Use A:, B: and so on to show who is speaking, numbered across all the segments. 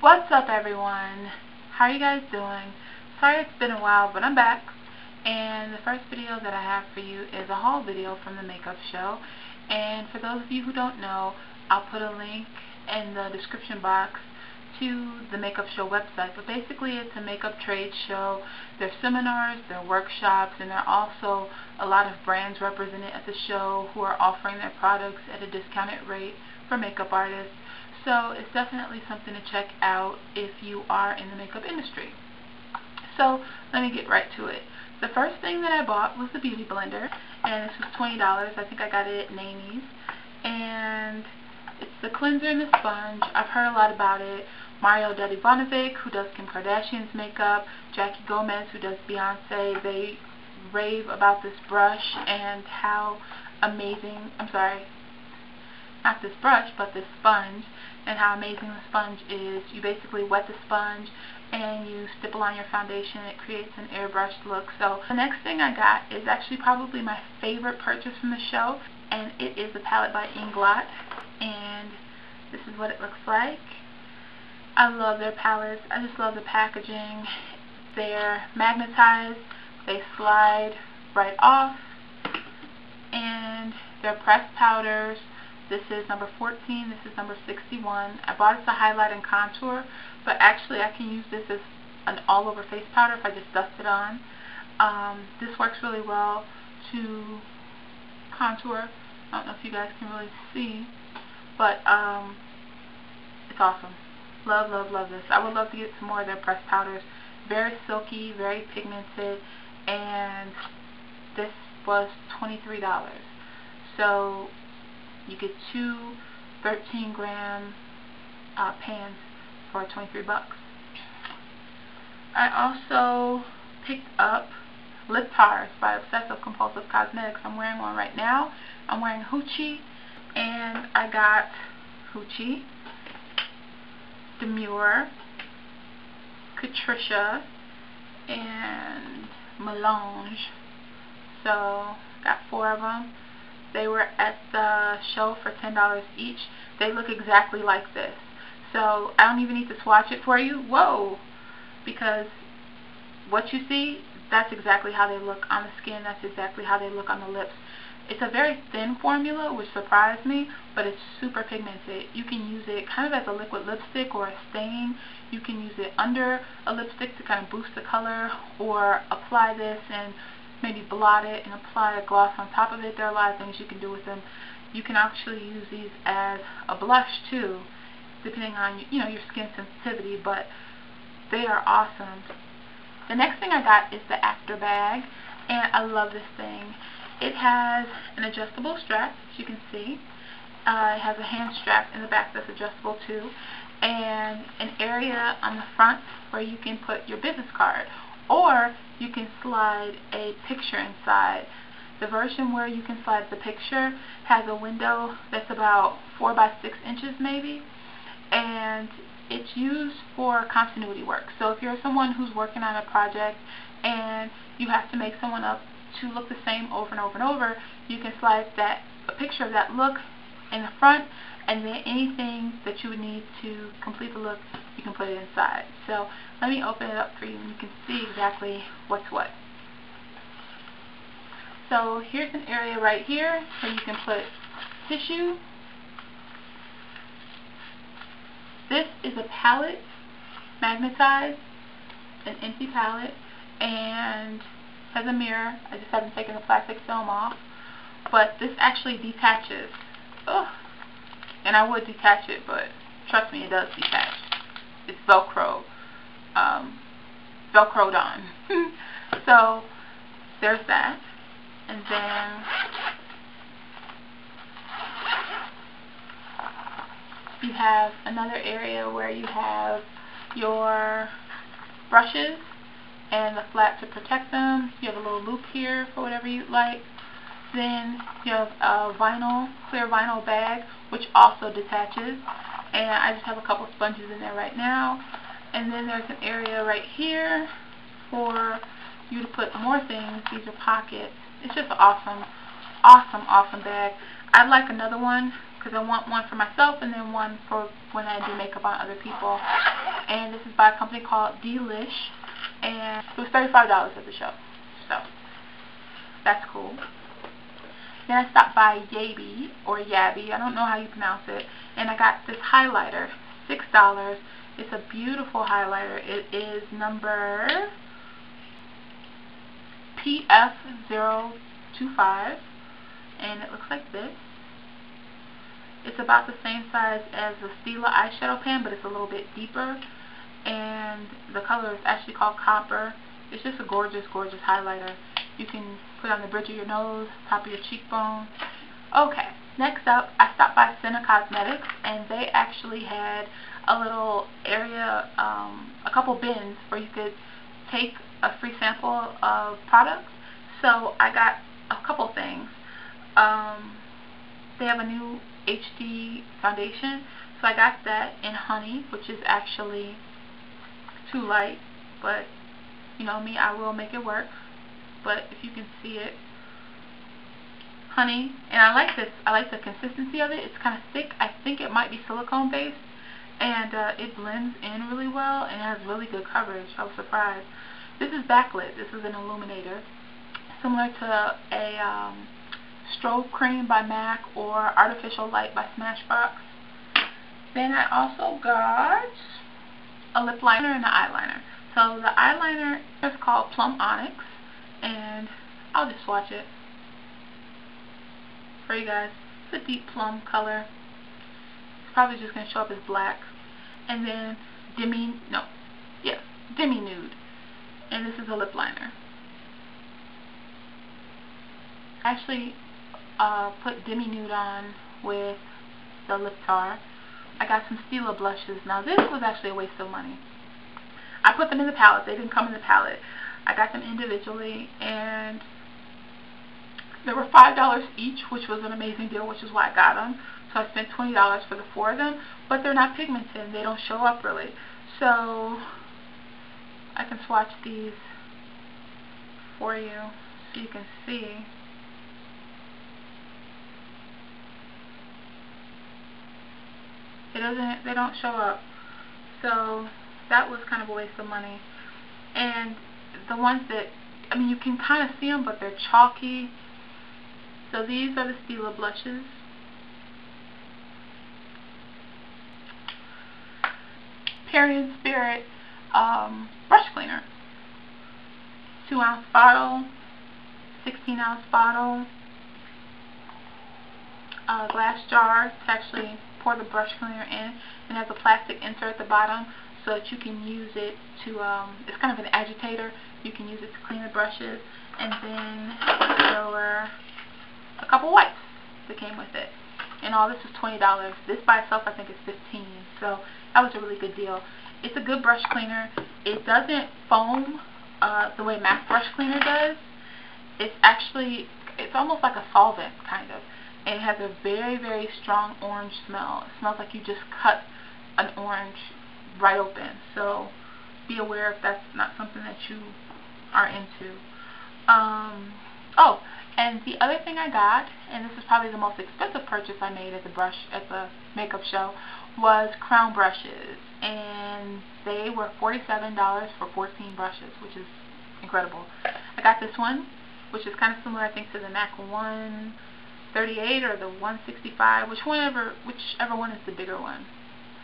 A: What's up, everyone? How are you guys doing? Sorry it's been a while, but I'm back. And the first video that I have for you is a haul video from the makeup show. And for those of you who don't know, I'll put a link in the description box to the makeup show website. But basically it's a makeup trade show. There's seminars, there are workshops, and there are also a lot of brands represented at the show who are offering their products at a discounted rate for makeup artists. So it's definitely something to check out if you are in the makeup industry. So let me get right to it. The first thing that I bought was the beauty blender, and this was $20. I think I got it at Namie's. And it's the cleanser and the sponge. I've heard a lot about it. Mario Dedivanovic, who does Kim Kardashian's makeup, Jackie Gomez, who does Beyonce, they rave about this brush and how amazing, not this brush, but this sponge, and how amazing the sponge is. You basically wet the sponge and you stipple on your foundation. It creates an airbrushed look. So the next thing I got is actually probably my favorite purchase from the show, and it is a palette by Iglot, and this is what it looks like. I love their palettes. I just love the packaging. They're magnetized. They slide right off, and they're pressed powders. This is number 14, this is number 61. I bought it to highlight and contour, but actually I can use this as an all-over face powder if I just dust it on. This works really well to contour. I don't know if you guys can really see, but it's awesome. Love, love, love this. I would love to get some more of their pressed powders. Very silky, very pigmented, and this was $23. So you get two 13-gram pans for 23 bucks. I also picked up lip tars by Obsessive Compulsive Cosmetics. I'm wearing one right now. I'm wearing Hoochie, and I got Hoochie, Demure, Catricia, and Melange. So got 4 of them. They were at the show for $10 each. They look exactly like this. So I don't even need to swatch it for you. Whoa! Because what you see, that's exactly how they look on the skin. That's exactly how they look on the lips. It's a very thin formula, which surprised me, but it's super pigmented. You can use it kind of as a liquid lipstick or a stain. You can use it under a lipstick to kind of boost the color, or apply this and maybe blot it and apply a gloss on top of it. There are a lot of things you can do with them. You can actually use these as a blush too, depending on your skin sensitivity, but they are awesome. The next thing I got is the Actor Bag, and I love this thing. It has an adjustable strap, as you can see. It has a hand strap in the back that's adjustable too, and an area on the front where you can put your business card, or you can slide a picture inside. The version where you can slide the picture has a window that's about 4 by 6 inches maybe, and it's used for continuity work. So if you're someone who's working on a project and you have to make someone up to look the same over and over and over, you can slide a picture of that look in the front, and then anything that you would need to complete the look, you can put it inside. So let me open it up for you and you can see exactly what's what. So here's an area right here where you can put tissue. This is a palette, magnetized, an empty palette, and has a mirror. I just haven't taken the plastic film off, but this actually detaches. Ugh. And I would detach it, but trust me, it does detach. It's Velcro, Velcroed on. So there's that, and then you have another area where you have your brushes and the flat to protect them. You have a little loop here for whatever you'd like. Then you have a clear vinyl bag, which also detaches, and I just have a couple sponges in there right now. And then there's an area right here for you to put more things. These are pockets. It's just an awesome, awesome, awesome bag. I'd like another one because I want one for myself and then one for when I do makeup on other people. And this is by a company called DLSH, and it was $35 at the show. So that's cool. Then I stopped by Yaby, or Yaby, I don't know how you pronounce it, and I got this highlighter, $6. It's a beautiful highlighter. It is number PF025, and it looks like this. It's about the same size as the Stila eyeshadow pen, but it's a little bit deeper, and the color is actually called Copper. It's just a gorgeous, gorgeous highlighter. You can put it on the bridge of your nose, top of your cheekbone. Okay, next up, I stopped by Senna Cosmetics, and they actually had a little area, a couple bins where you could take a free sample of products. So I got a couple things. They have a new HD foundation, so I got that in honey, which is actually too light, but you know me, I will make it work. But if you can see it, honey, and I like this. I like the consistency of it. It's kind of thick. I think it might be silicone based, and it blends in really well and it has really good coverage. I was surprised. This is backlit. This is an illuminator, similar to a strobe cream by MAC or artificial light by Smashbox. Then I also got a lip liner and an eyeliner. So the eyeliner is called Plum Onyx, and I'll just swatch it for you guys. It's a deep plum color. It's probably just going to show up as black. And then Demi Nude. And this is a lip liner. I actually put Demi Nude on with the lip tar. I got some Stila blushes. Now this was actually a waste of money. I put them in the palette. They didn't come in the palette. I got them individually, and they were $5 each, which was an amazing deal, which is why I got them. So I spent $20 for the 4 of them, but they're not pigmented. They don't show up really. So I can swatch these for you so you can see. They don't show up. So that was kind of a waste of money. And the ones that, I mean, you can kind of see them, but they're chalky. So these are the Stila blushes. Parian Spirit brush cleaner. 2-ounce bottle, 16-ounce bottle, glass jar to actually pour the brush cleaner in, and has a plastic insert at the bottom so that you can use it to, it's kind of an agitator. You can use it to clean the brushes. And then there were a couple wipes that came with it. And all this was $20. This by itself I think is $15. So that was a really good deal. It's a good brush cleaner. It doesn't foam the way MAC brush cleaner does. It's almost like a solvent kind of. And it has a very, very strong orange smell. It smells like you just cut an orange right open. So be aware if that's not something that you are into. Oh, and the other thing I got, and this is probably the most expensive purchase I made at the makeup show, was crown brushes. And they were $47 for 14 brushes, which is incredible. I got this one, which is kind of similar, I think, to the MAC 138 or the 165, whichever one is the bigger one.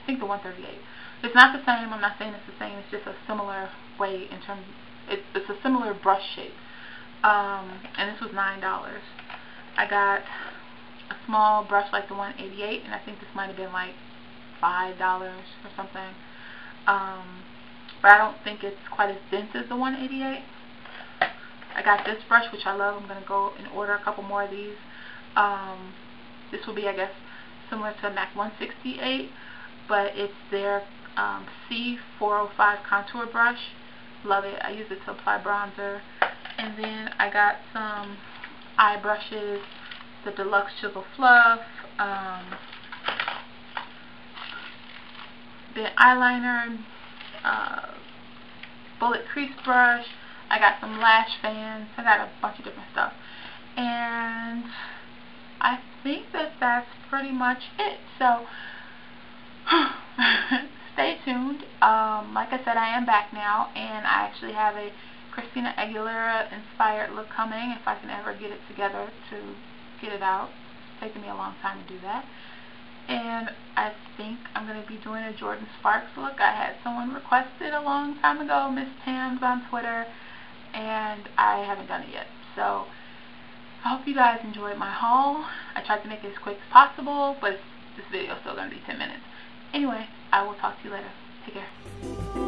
A: I think the 138. It's not the same. I'm not saying it's the same. It's just a similar way in terms. It's a similar brush shape. And this was $9. I got a small brush like the 188, and I think this might have been like $5 or something. But I don't think it's quite as dense as the 188. I got this brush, which I love. I'm going to go and order a couple more of these. This will be, I guess, similar to a MAC 168, but it's their C405 contour brush. Love it. I use it to apply bronzer. And then I got some eye brushes, the Deluxe Chisel Fluff, the eyeliner, bullet crease brush. I got some lash fans. I got a bunch of different stuff. And I think that that's pretty much it. So stay tuned. Like I said, I am back now, and I actually have a Christina Aguilera inspired look coming, if I can ever get it together to get it out. It's taken me a long time to do that. And I think I'm going to be doing a Jordan Sparks look. I had someone request it a long time ago, Miss Tams on Twitter, and I haven't done it yet. So I hope you guys enjoyed my haul. I tried to make it as quick as possible, but this video is still going to be 10 minutes. Anyway, I will talk to you later. Take care.